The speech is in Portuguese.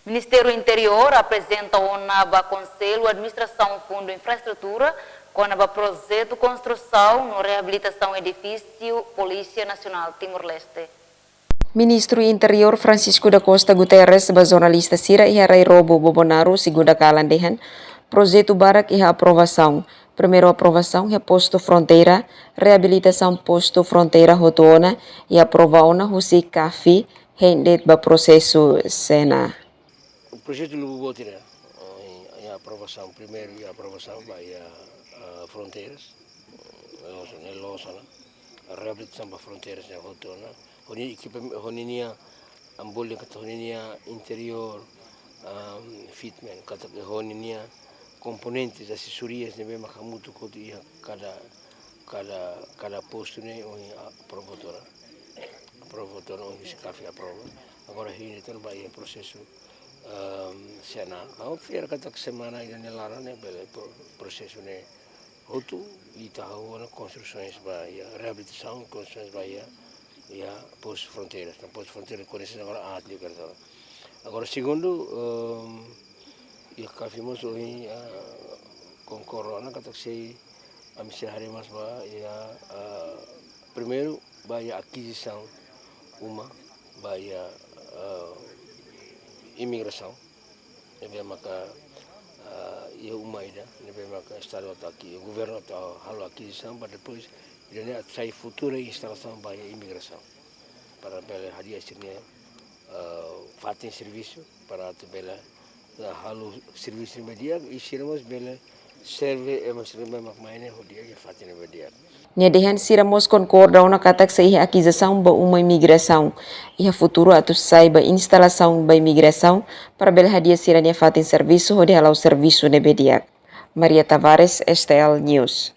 Ministério Interior apresenta o Conselho Administração Fundo Infraestrutura com o projeto construção no reabilitação edifício Polícia Nacional Timor-Leste. Ministro Interior Francisco da Costa Guterres ba jornalista Sira Iharai Robo Bobonaro segunda kalandehan projeto barak iha aprovação. Primeiro aprovação é posto fronteira, reabilitação posto fronteira Rotona e aprovaona Husi Kafi hendet ba processo Sena. O projeto do Lugo a aprovação, primeiro a aprovação vai a fronteiras, a reabilitação das fronteiras na Rotona, honinia ambolha kata honinia interior fitment kata honinia componentes assessorias nebe makamutu kodi cada posto ne aprovatora onde se café aprova agora ele então vai em processo Sena ao fiar kata semana ainda lara ne bele processo ne outro e tá na construções vai reabilitação construções vai posto fronteiras então posto fronteiras conhece agora agora segundo e kafimos hoje com corona kata sei a missão harimas ba primeiro vai a aquisição vai a imigração nebe maka uma ida nebe maka estado aqui o governo tá halo aquisição para depois ele sai futura instalação vai a imigração para bela hadia sini fatin serviço para bela halo serviço media e siramos bela serve emasrema makmaine hodia e fatin media. Nyadehan siramos concorda na katak sa iha aquisição ba uma imigração iha futuro atus sai ba instalação ba imigração para bela hadia sirania fatin serviço hodia halau serviço nebediak. Maria Tavares, STL News.